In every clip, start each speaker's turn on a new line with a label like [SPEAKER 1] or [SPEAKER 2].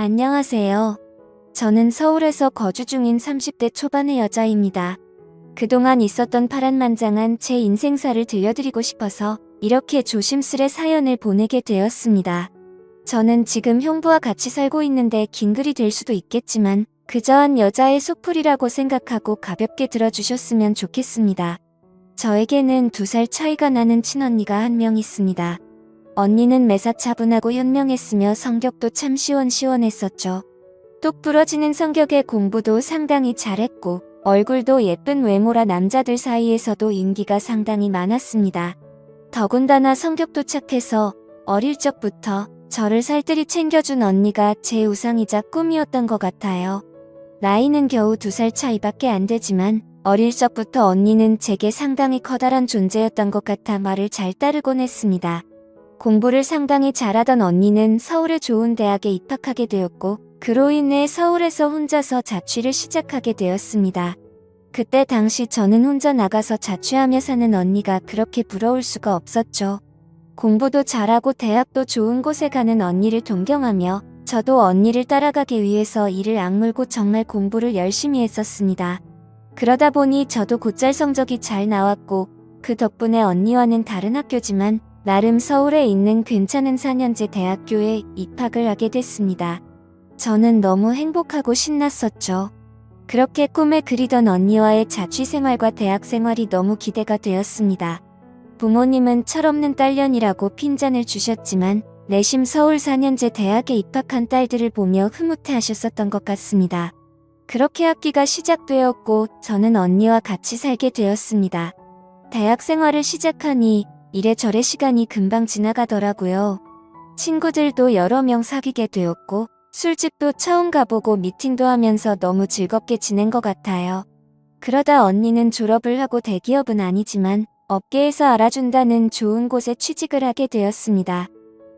[SPEAKER 1] 안녕하세요. 저는 서울에서 거주 중인 30대 초반의 여자입니다. 그동안 있었던 파란만장한 제 인생사를 들려드리고 싶어서 이렇게 조심스레 사연을 보내게 되었습니다. 저는 지금 형부와 같이 살고 있는데 긴 글이 될 수도 있겠지만 그저 한 여자의 속풀이라고 생각하고 가볍게 들어주셨으면 좋겠습니다. 저에게는 2살 차이가 나는 친언니가 한 명 있습니다. 언니는 매사 차분하고 현명했으며 성격도 참 시원시원했었죠. 똑부러지는 성격에 공부도 상당히 잘했고 얼굴도 예쁜 외모라 남자들 사이에서도 인기가 상당히 많았습니다. 더군다나 성격도 착해서 어릴 적부터 저를 살뜰히 챙겨준 언니가 제 우상이자 꿈이었던 것 같아요. 나이는 겨우 2살 차이밖에 안 되지만 어릴 적부터 언니는 제게 상당히 커다란 존재였던 것 같아 말을 잘 따르곤 했습니다. 공부를 상당히 잘하던 언니는 서울의 좋은 대학에 입학하게 되었고 그로 인해 서울에서 혼자서 자취를 시작하게 되었습니다. 그때 당시 저는 혼자 나가서 자취하며 사는 언니가 그렇게 부러울 수가 없었죠. 공부도 잘하고 대학도 좋은 곳에 가는 언니를 존경하며 저도 언니를 따라가기 위해서 이를 악물고 정말 공부를 열심히 했었습니다. 그러다 보니 저도 곧잘 성적이 잘 나왔고 그 덕분에 언니와는 다른 학교지만 나름 서울에 있는 괜찮은 4년제 대학교에 입학을 하게 됐습니다. 저는 너무 행복하고 신났었죠. 그렇게 꿈에 그리던 언니와의 자취생활과 대학생활이 너무 기대가 되었습니다. 부모님은 철없는 딸년이라고 핀잔을 주셨지만 내심 서울 4년제 대학에 입학한 딸들을 보며 흐뭇해하셨었던 것 같습니다. 그렇게 학기가 시작되었고 저는 언니와 같이 살게 되었습니다. 대학생활을 시작하니 이래저래 시간이 금방 지나가더라고요. 친구들도 여러 명 사귀게 되었고 술집도 처음 가보고 미팅도 하면서 너무 즐겁게 지낸 것 같아요. 그러다 언니는 졸업을 하고 대기업은 아니지만 업계에서 알아준다는 좋은 곳에 취직을 하게 되었습니다.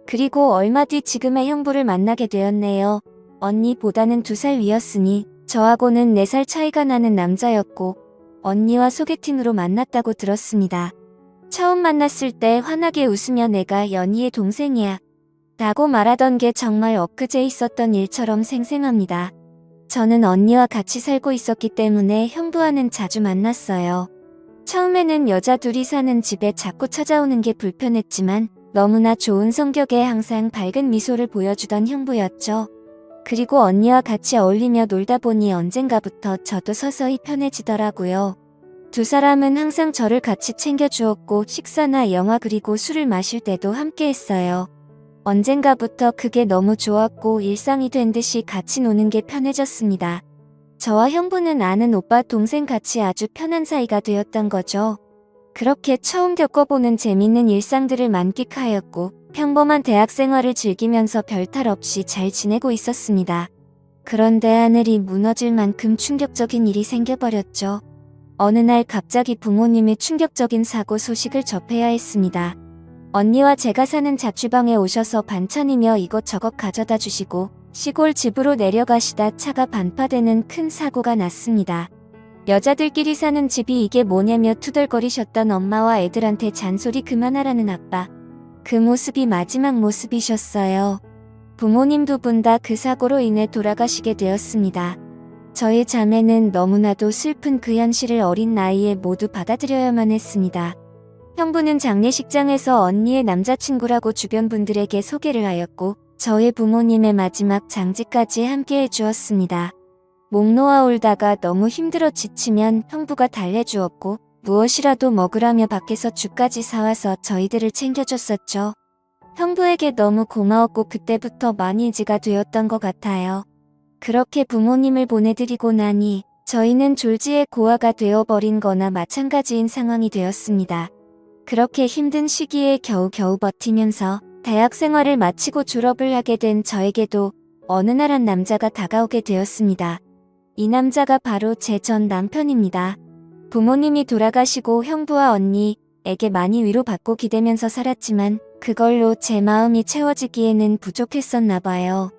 [SPEAKER 1] 그리고 얼마 뒤 지금의 형부를 만나게 되었네요. 언니보다는 2살 위였으니 저하고는 4살 차이가 나는 남자였고 언니와 소개팅으로 만났다고 들었습니다. 처음 만났을 때 환하게 웃으며 내가 연희의 동생이야 라고 말하던 게 정말 엊그제 있었던 일처럼 생생합니다. 저는 언니와 같이 살고 있었기 때문에 형부와는 자주 만났어요. 처음에는 여자 둘이 사는 집에 자꾸 찾아오는 게 불편했지만 너무나 좋은 성격에 항상 밝은 미소를 보여주던 형부였죠. 그리고 언니와 같이 어울리며 놀다 보니 언젠가부터 저도 서서히 편해지더라고요. 2사람은 항상 저를 같이 챙겨주었고 식사나 영화 그리고 술을 마실 때도 함께 했어요. 언젠가부터 그게 너무 좋았고 일상이 된 듯이 같이 노는 게 편해졌습니다. 저와 형부는 아는 오빠 동생 같이 아주 편한 사이가 되었던 거죠. 그렇게 처음 겪어보는 재밌는 일상들을 만끽하였고 평범한 대학 생활을 즐기면서 별탈 없이 잘 지내고 있었습니다. 그런데 하늘이 무너질 만큼 충격적인 일이 생겨버렸죠. 어느 날 갑자기 부모님의 충격적인 사고 소식을 접해야 했습니다. 언니와 제가 사는 자취방에 오셔서 반찬이며 이것저것 가져다 주시고 시골 집으로 내려가시다 차가 반파되는 큰 사고가 났습니다. 여자들끼리 사는 집이 이게 뭐냐며 투덜거리셨던 엄마와 애들한테 잔소리 그만하라는 아빠. 그 모습이 마지막 모습이셨어요. 부모님 2분 다 그 사고로 인해 돌아가시게 되었습니다. 저희 자매는 너무나도 슬픈 그 현실을 어린 나이에 모두 받아들여야만 했습니다. 형부는 장례식장에서 언니의 남자친구라고 주변 분들에게 소개를 하였고 저희 부모님의 마지막 장지까지 함께 해주었습니다. 목 놓아 울다가 너무 힘들어 지치면 형부가 달래주었고 무엇이라도 먹으라며 밖에서 죽까지 사와서 저희들을 챙겨줬었죠. 형부에게 너무 고마웠고 그때부터 많이 의지가 되었던 것 같아요. 그렇게 부모님을 보내드리고 나니 저희는 졸지에 고아가 되어버린 거나 마찬가지인 상황이 되었습니다. 그렇게 힘든 시기에 겨우겨우 버티면서 대학 생활을 마치고 졸업을 하게 된 저에게도 어느 날 한 남자가 다가오게 되었습니다. 이 남자가 바로 제 전 남편입니다. 부모님이 돌아가시고 형부와 언니에게 많이 위로받고 기대면서 살았지만 그걸로 제 마음이 채워지기에는 부족했었나 봐요.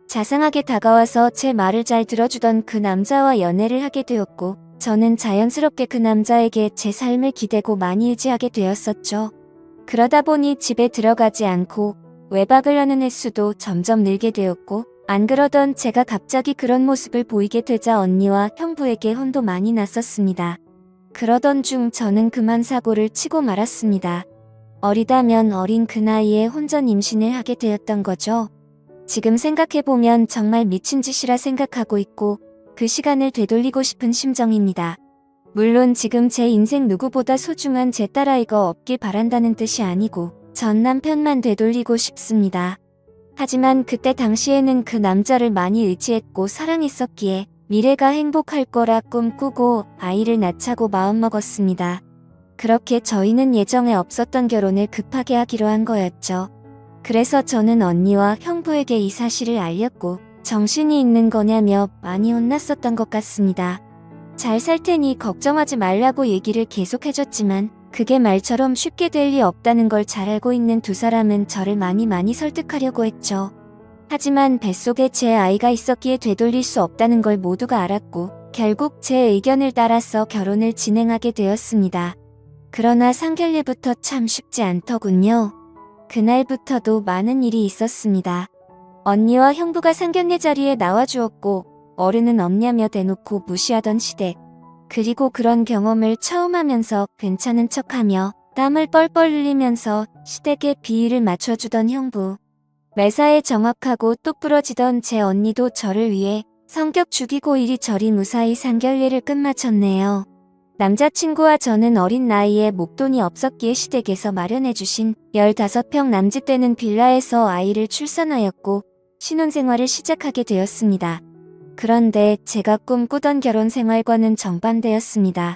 [SPEAKER 1] 자상하게 다가와서 제 말을 잘 들어주던 그 남자와 연애를 하게 되었고 저는 자연스럽게 그 남자에게 제 삶을 기대고 많이 의지하게 되었었죠. 그러다 보니 집에 들어가지 않고 외박을 하는 횟수도 점점 늘게 되었고 안 그러던 제가 갑자기 그런 모습을 보이게 되자 언니와 형부에게 혼도 많이 났었습니다. 그러던 중 저는 그만 사고를 치고 말았습니다. 어리다면 어린 그 나이에 혼전 임신을 하게 되었던 거죠. 지금 생각해보면 정말 미친 짓이라 생각하고 있고 그 시간을 되돌리고 싶은 심정입니다. 물론 지금 제 인생 누구보다 소중한 제 딸아이가 없길 바란다는 뜻이 아니고 전 남편만 되돌리고 싶습니다. 하지만 그때 당시에는 그 남자를 많이 의지했고 사랑했었기에 미래가 행복할 거라 꿈꾸고 아이를 낳자고 마음먹었습니다. 그렇게 저희는 예정에 없었던 결혼을 급하게 하기로 한 거였죠. 그래서 저는 언니와 형부에게 이 사실을 알렸고 정신이 있는 거냐며 많이 혼났었던 것 같습니다. 잘 살 테니 걱정하지 말라고 얘기를 계속 해줬지만 그게 말처럼 쉽게 될 리 없다는 걸 잘 알고 있는 두 사람은 저를 많이 설득하려고 했죠. 하지만 뱃속에 제 아이가 있었기에 되돌릴 수 없다는 걸 모두가 알았고 결국 제 의견을 따라서 결혼을 진행하게 되었습니다. 그러나 상견례부터 참 쉽지 않더군요. 그날부터도 많은 일이 있었습니다. 언니와 형부가 상견례 자리에 나와주었고 어른은 없냐며 대놓고 무시하던 시댁. 그리고 그런 경험을 처음 하면서 괜찮은 척하며 땀을 뻘뻘 흘리면서 시댁에 비위를 맞춰주던 형부. 매사에 정확하고 똑부러지던 제 언니도 저를 위해 성격 죽이고 이리저리 무사히 상견례를 끝마쳤네요. 남자친구와 저는 어린 나이에 목돈이 없었기에 시댁에서 마련해주신 15평 남짓되는 빌라에서 아이를 출산하였고 신혼생활을 시작하게 되었습니다. 그런데 제가 꿈꾸던 결혼 생활과는 정반대였습니다.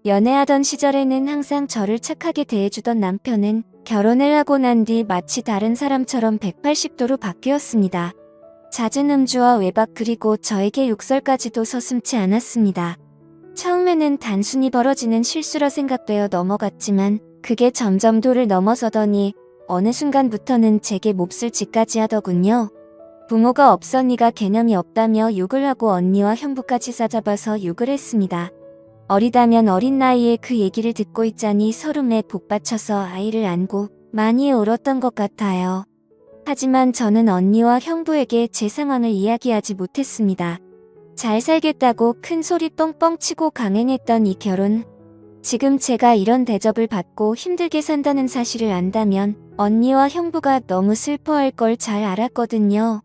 [SPEAKER 1] 연애하던 시절에는 항상 저를 착하게 대해주던 남편은 결혼을 하고 난 뒤 마치 다른 사람처럼 180도로 바뀌었습니다. 잦은 음주와 외박 그리고 저에게 욕설까지도 서슴지 않았습니다. 처음에는 단순히 벌어지는 실수라 생각되어 넘어갔지만 그게 점점 도를 넘어서더니 어느 순간부터는 제게 몹쓸 짓까지 하더군요. 부모가 없어 네가 개념이 없다며 욕을 하고 언니와 형부까지 싸잡아서 욕을 했습니다. 어리다면 어린 나이에 그 얘기를 듣고 있자니 서름에 복받쳐서 아이를 안고 많이 울었던 것 같아요. 하지만 저는 언니와 형부에게 제 상황을 이야기하지 못했습니다. 잘 살겠다고 큰 소리 뻥뻥 치고 강행했던 이 결혼. 지금 제가 이런 대접을 받고 힘들게 산다는 사실을 안다면 언니와 형부가 너무 슬퍼할 걸 잘 알았거든요.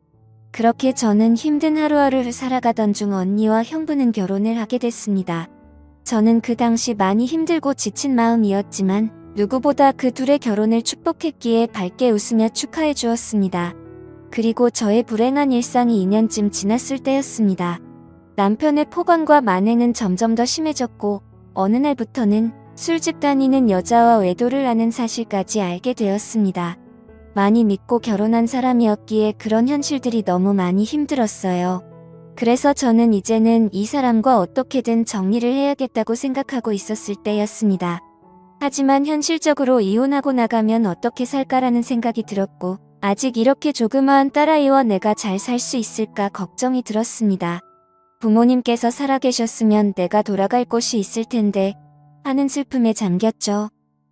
[SPEAKER 1] 그렇게 저는 힘든 하루하루를 살아가던 중 언니와 형부는 결혼을 하게 됐습니다. 저는 그 당시 많이 힘들고 지친 마음이었지만 누구보다 그 둘의 결혼을 축복했기에 밝게 웃으며 축하해 주었습니다. 그리고 저의 불행한 일상이 2년쯤 지났을 때였습니다. 남편의 폭언과 만행은 점점 더 심해졌고 어느 날부터는 술집 다니는 여자와 외도를 하는 사실까지 알게 되었습니다. 많이 믿고 결혼한 사람이었기에 그런 현실들이 너무 많이 힘들었어요. 그래서 저는 이제는 이 사람과 어떻게든 정리를 해야겠다고 생각하고 있었을 때였습니다. 하지만 현실적으로 이혼하고 나가면 어떻게 살까라는 생각이 들었고 아직 이렇게 조그마한 딸아이와 내가 잘 살 수 있을까 걱정이 들었습니다. 부모님께서 살아계셨으면 내가 돌아갈 곳이 있을 텐데 하는 슬픔에 잠겼죠.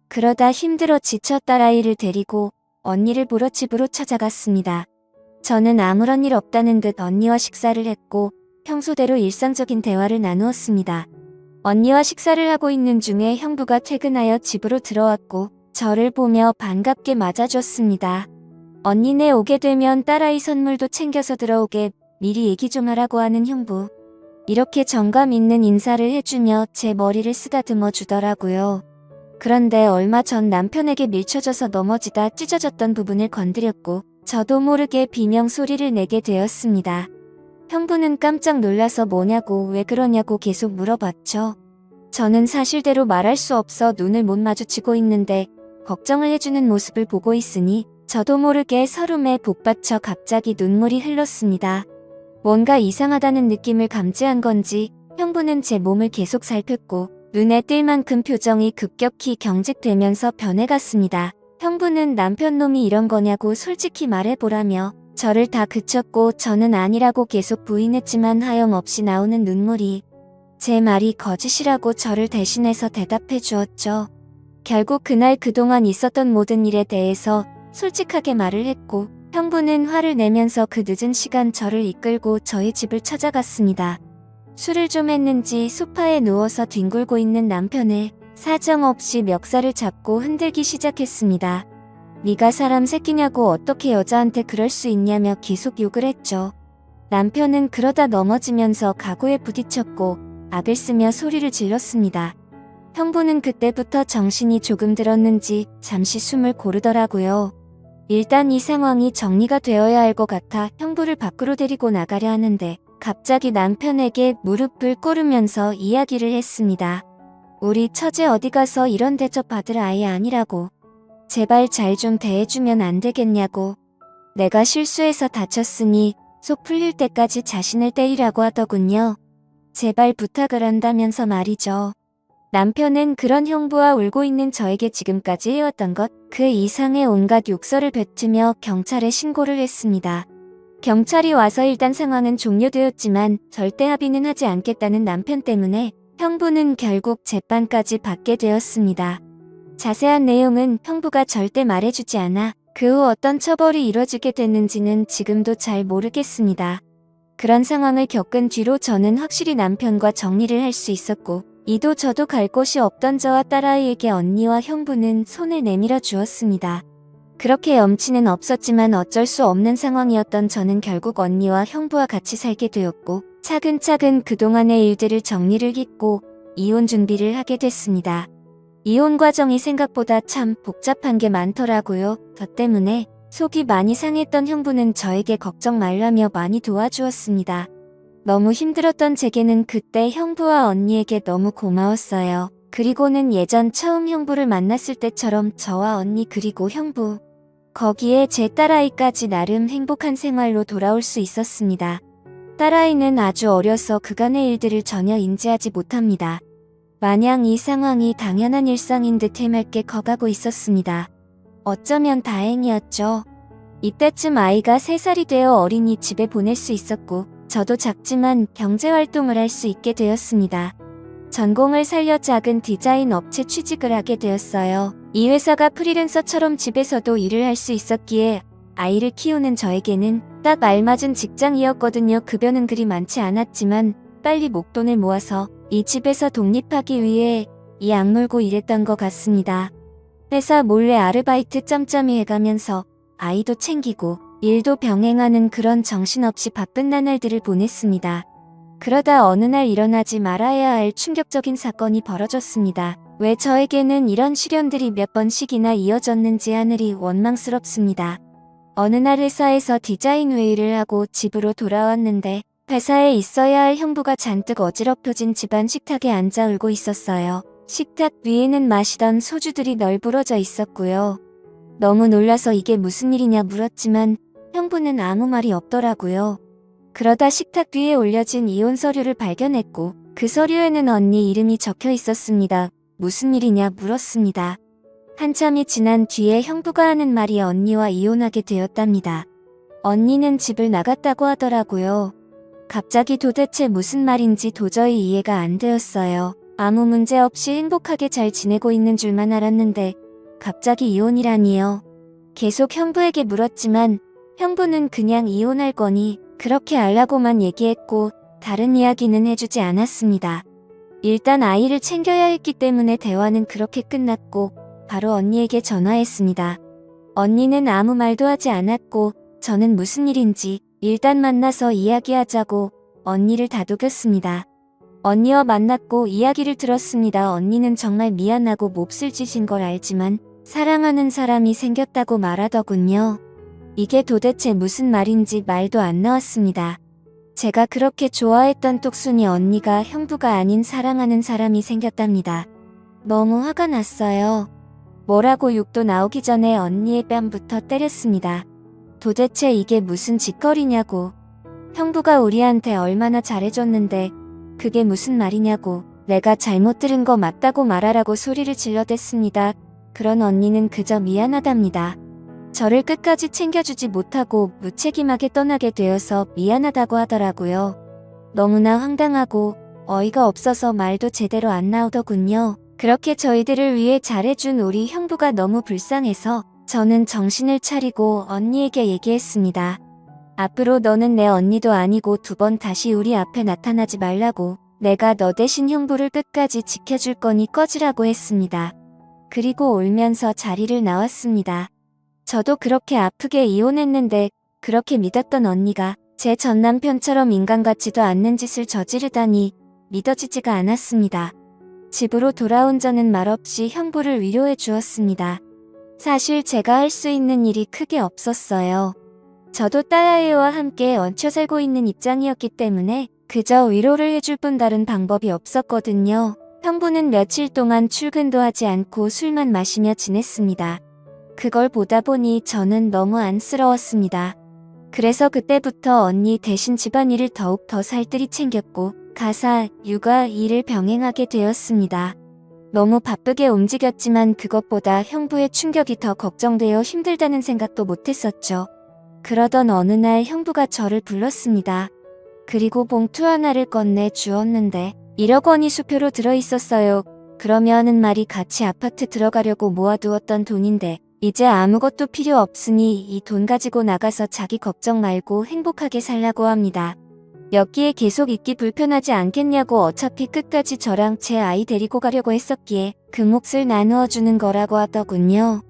[SPEAKER 1] 그러다 힘들어 지쳐 딸아이를 데리고 언니를 보러 집으로 찾아갔습니다. 저는 아무런 일 없다는 듯 언니와 식사를 했고 평소대로 일상적인 대화를 나누었습니다. 언니와 식사를 하고 있는 중에 형부가 퇴근하여 집으로 들어왔고 저를 보며 반갑게 맞아줬습니다. 언니네 오게 되면 딸아이 선물도 챙겨서 들어오게 미리 얘기 좀 하라고 하는 형부. 이렇게 정감 있는 인사를 해주며 제 머리를 쓰다듬어 주더라고요. 그런데 얼마 전 남편에게 밀쳐져서 넘어지다 찢어졌던 부분을 건드렸고 저도 모르게 비명 소리를 내게 되었습니다. 형부는 깜짝 놀라서 뭐냐고 왜 그러냐고 계속 물어봤죠. 저는 사실대로 말할 수 없어 눈을 못 마주치고 있는데 걱정을 해주는 모습을 보고 있으니 저도 모르게 서름에 복받쳐 갑자기 눈물이 흘렀습니다. 뭔가 이상하다는 느낌을 감지한 건지 형부는 제 몸을 계속 살폈고 눈에 띌 만큼 표정이 급격히 경직되면서 변해갔습니다. 형부는 남편 놈이 이런 거냐고 솔직히 말해보라며 저를 다 그쳤고 저는 아니라고 계속 부인했지만 하염없이 나오는 눈물이 제 말이 거짓이라고 저를 대신해서 대답해 주었죠. 결국 그날 그동안 있었던 모든 일에 대해서 솔직하게 말을 했고 형부는 화를 내면서 그 늦은 시간 저를 이끌고 저희 집을 찾아갔습니다. 술을 좀 했는지 소파에 누워서 뒹굴고 있는 남편을 사정없이 멱살을 잡고 흔들기 시작했습니다. 네가 사람 새끼냐고, 어떻게 여자한테 그럴 수 있냐며 계속 욕을 했죠. 남편은 그러다 넘어지면서 가구에 부딪혔고 악을 쓰며 소리를 질렀습니다. 형부는 그때부터 정신이 조금 들었는지 잠시 숨을 고르더라고요. 일단 이 상황이 정리가 되어야 할 것 같아 형부를 밖으로 데리고 나가려 하는데 갑자기 남편에게 무릎을 꿇으면서 이야기를 했습니다. 우리 처제 어디 가서 이런 대접 받을 아이 아니라고. 제발 잘 좀 대해주면 안 되겠냐고. 내가 실수해서 다쳤으니 속 풀릴 때까지 자신을 때리라고 하더군요. 제발 부탁을 한다면서 말이죠. 남편은 그런 형부와 울고 있는 저에게 지금까지 해왔던 것, 그 이상의 온갖 욕설을 뱉으며 경찰에 신고를 했습니다. 경찰이 와서 일단 상황은 종료되었지만 절대 합의는 하지 않겠다는 남편 때문에 형부는 결국 재판까지 받게 되었습니다. 자세한 내용은 형부가 절대 말해주지 않아 그 후 어떤 처벌이 이뤄지게 됐는지는 지금도 잘 모르겠습니다. 그런 상황을 겪은 뒤로 저는 확실히 남편과 정리를 할 수 있었고, 이도 저도 갈 곳이 없던 저와 딸아이에게 언니와 형부는 손을 내밀어 주었습니다. 그렇게 염치는 없었지만 어쩔 수 없는 상황이었던 저는 결국 언니와 형부와 같이 살게 되었고, 차근차근 그동안의 일들을 정리를 잇고 이혼 준비를 하게 됐습니다. 이혼 과정이 생각보다 참 복잡한 게 많더라고요. 저 때문에 속이 많이 상했던 형부는 저에게 걱정 말라며 많이 도와주었습니다. 너무 힘들었던 제게는 그때 형부와 언니에게 너무 고마웠어요. 그리고는 예전 처음 형부를 만났을 때처럼 저와 언니 그리고 형부, 거기에 제 딸아이까지 나름 행복한 생활로 돌아올 수 있었습니다. 딸아이는 아주 어려서 그간의 일들을 전혀 인지하지 못합니다. 마냥 이 상황이 당연한 일상인 듯 해맑게 커가고 있었습니다. 어쩌면 다행이었죠. 이때쯤 아이가 3살이 되어 어린이집에 보낼 수 있었고, 저도 작지만 경제활동을 할 수 있게 되었습니다. 전공을 살려 작은 디자인 업체 취직을 하게 되었어요. 이 회사가 프리랜서처럼 집에서도 일을 할 수 있었기에 아이를 키우는 저에게는 딱 알맞은 직장이었거든요. 급여는 그리 많지 않았지만 빨리 목돈을 모아서 이 집에서 독립하기 위해 이 악물고 일했던 것 같습니다. 회사 몰래 아르바이트 짬짬이 해가면서 아이도 챙기고 일도 병행하는 그런 정신없이 바쁜 나날들을 보냈습니다. 그러다 어느 날 일어나지 말아야 할 충격적인 사건이 벌어졌습니다. 왜 저에게는 이런 시련들이 몇 번씩이나 이어졌는지 하늘이 원망스럽습니다. 어느 날 회사에서 디자인 회의를 하고 집으로 돌아왔는데 회사에 있어야 할 형부가 잔뜩 어지럽혀진 집안 식탁에 앉아 울고 있었어요. 식탁 위에는 마시던 소주들이 널브러져 있었고요. 너무 놀라서 이게 무슨 일이냐 물었지만 형부는 아무 말이 없더라고요. 그러다 식탁 위에 올려진 이혼 서류를 발견했고 그 서류에는 언니 이름이 적혀 있었습니다. 무슨 일이냐 물었습니다. 한참이 지난 뒤에 형부가 하는 말이 언니와 이혼하게 되었답니다. 언니는 집을 나갔다고 하더라고요. 갑자기 도대체 무슨 말인지 도저히 이해가 안 되었어요. 아무 문제 없이 행복하게 잘 지내고 있는 줄만 알았는데 갑자기 이혼이라니요. 계속 형부에게 물었지만 형부는 그냥 이혼할 거니 그렇게 알라고만 얘기했고 다른 이야기는 해주지 않았습니다. 일단 아이를 챙겨야 했기 때문에 대화는 그렇게 끝났고 바로 언니에게 전화했습니다. 언니는 아무 말도 하지 않았고 저는 무슨 일인지 일단 만나서 이야기하자고 언니를 다독였습니다. 언니와 만났고 이야기를 들었습니다. 언니는 정말 미안하고 몹쓸 짓인 걸 알지만 사랑하는 사람이 생겼다고 말하더군요. 이게 도대체 무슨 말인지 말도 안 나왔습니다. 제가 그렇게 좋아했던 똑순이 언니가 형부가 아닌 사랑하는 사람이 생겼답니다. 너무 화가 났어요. 뭐라고 욕도 나오기 전에 언니의 뺨부터 때렸습니다. 도대체 이게 무슨 짓거리냐고. 형부가 우리한테 얼마나 잘해줬는데 그게 무슨 말이냐고. 내가 잘못 들은 거 맞다고 말하라고 소리를 질러댔습니다. 그런 언니는 그저 미안하답니다. 저를 끝까지 챙겨주지 못하고 무책임하게 떠나게 되어서 미안하다고 하더라고요. 너무나 황당하고 어이가 없어서 말도 제대로 안 나오더군요. 그렇게 저희들을 위해 잘해준 우리 형부가 너무 불쌍해서 저는 정신을 차리고 언니에게 얘기했습니다. 앞으로 너는 내 언니도 아니고 2번 다시 우리 앞에 나타나지 말라고. 내가 너 대신 형부를 끝까지 지켜줄 거니 꺼지라고 했습니다. 그리고 울면서 자리를 나왔습니다. 저도 그렇게 아프게 이혼했는데 그렇게 믿었던 언니가 제 전남편처럼 인간 같지도 않는 짓을 저지르다니 믿어지지가 않았습니다. 집으로 돌아온 저는 말없이 형부를 위로해 주었습니다. 사실 제가 할 수 있는 일이 크게 없었어요. 저도 딸아이와 함께 얹혀 살고 있는 입장이었기 때문에 그저 위로를 해줄 뿐 다른 방법이 없었거든요. 형부는 며칠 동안 출근도 하지 않고 술만 마시며 지냈습니다. 그걸 보다 보니 저는 너무 안쓰러웠습니다. 그래서 그때부터 언니 대신 집안일을 더욱 더 살뜰히 챙겼고 가사, 육아, 일을 병행하게 되었습니다. 너무 바쁘게 움직였지만 그것보다 형부의 충격이 더 걱정되어 힘들다는 생각도 못했었죠. 그러던 어느 날 형부가 저를 불렀습니다. 그리고 봉투 하나를 건네 주었는데 1억 원이 수표로 들어있었어요. 그러며 하는 말이 같이 아파트 들어가려고 모아두었던 돈인데 이제 아무것도 필요 없으니 이 돈 가지고 나가서 자기 걱정 말고 행복하게 살라고 합니다. 여기에 계속 있기 불편하지 않겠냐고 어차피 끝까지 저랑 제 아이 데리고 가려고 했었기에 그 몫을 나누어 주는 거라고 하더군요.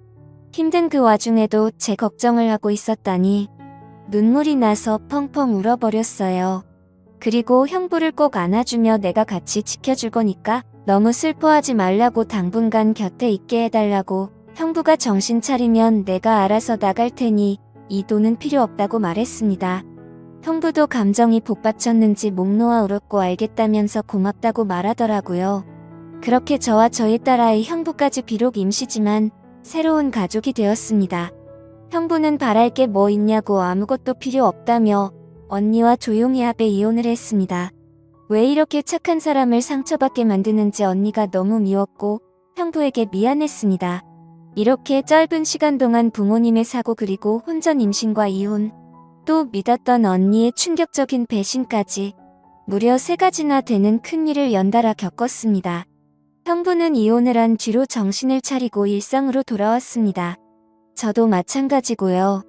[SPEAKER 1] 힘든 그 와중에도 제 걱정을 하고 있었다니 눈물이 나서 펑펑 울어버렸어요. 그리고 형부를 꼭 안아주며 내가 같이 지켜줄 거니까 너무 슬퍼하지 말라고 당분간 곁에 있게 해달라고 형부가 정신 차리면 내가 알아서 나갈 테니 이 돈은 필요 없다고 말했습니다. 형부도 감정이 복받쳤는지 목 놓아 울었고 알겠다면서 고맙다고 말하더라고요. 그렇게 저와 저희 딸아이 형부까지 비록 임시지만 새로운 가족이 되었습니다. 형부는 바랄 게 뭐 있냐고 아무것도 필요 없다며 언니와 조용히 합의 이혼을 했습니다. 왜 이렇게 착한 사람을 상처받게 만드는지 언니가 너무 미웠고 형부에게 미안했습니다. 이렇게 짧은 시간 동안 부모님의 사고 그리고 혼전 임신과 이혼, 또 믿었던 언니의 충격적인 배신까지 무려 3가지나 되는 큰일을 연달아 겪었습니다. 형부는 이혼을 한 뒤로 정신을 차리고 일상으로 돌아왔습니다. 저도 마찬가지고요.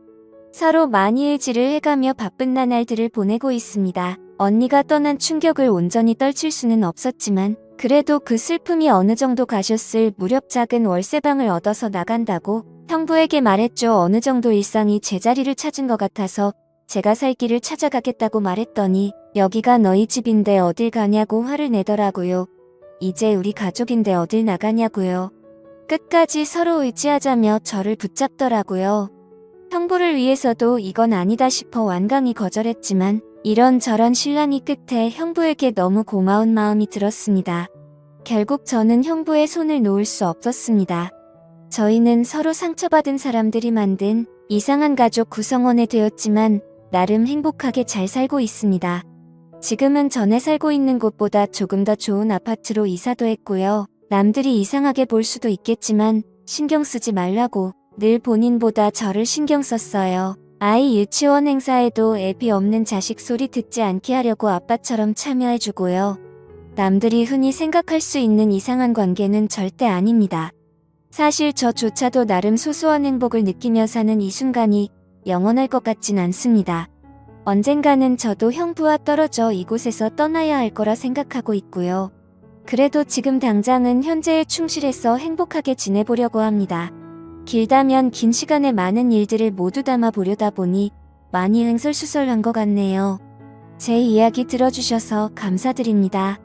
[SPEAKER 1] 서로 많이 의지를 해가며 바쁜 나날들을 보내고 있습니다. 언니가 떠난 충격을 온전히 떨칠 수는 없었지만 그래도 그 슬픔이 어느 정도 가셨을 무렵 작은 월세방을 얻어서 나간다고 형부에게 말했죠. 어느 정도 일상이 제자리를 찾은 것 같아서 제가 살 길을 찾아가겠다고 말했더니 여기가 너희 집인데 어딜 가냐고 화를 내더라고요. 이제 우리 가족인데 어딜 나가냐고요. 끝까지 서로 의지하자며 저를 붙잡더라고요. 형부를 위해서도 이건 아니다 싶어 완강히 거절했지만 이런저런 실랑이 끝에 형부에게 너무 고마운 마음이 들었습니다. 결국 저는 형부의 손을 놓을 수 없었습니다. 저희는 서로 상처받은 사람들이 만든 이상한 가족 구성원이 되었지만 나름 행복하게 잘 살고 있습니다. 지금은 전에 살고 있는 곳보다 조금 더 좋은 아파트로 이사도 했고요. 남들이 이상하게 볼 수도 있겠지만 신경 쓰지 말라고 늘 본인보다 저를 신경 썼어요. 아이 유치원 행사에도 애비 없는 자식 소리 듣지 않게 하려고 아빠처럼 참여해주고요. 남들이 흔히 생각할 수 있는 이상한 관계는 절대 아닙니다. 사실 저조차도 나름 소소한 행복을 느끼며 사는 이 순간이 영원할 것 같진 않습니다. 언젠가는 저도 형부와 떨어져 이곳에서 떠나야 할 거라 생각하고 있고요. 그래도 지금 당장은 현재에 충실해서 행복하게 지내보려고 합니다. 길다면 긴 시간에 많은 일들을 모두 담아 보려다 보니 많이 횡설수설한 것 같네요. 제 이야기 들어주셔서 감사드립니다.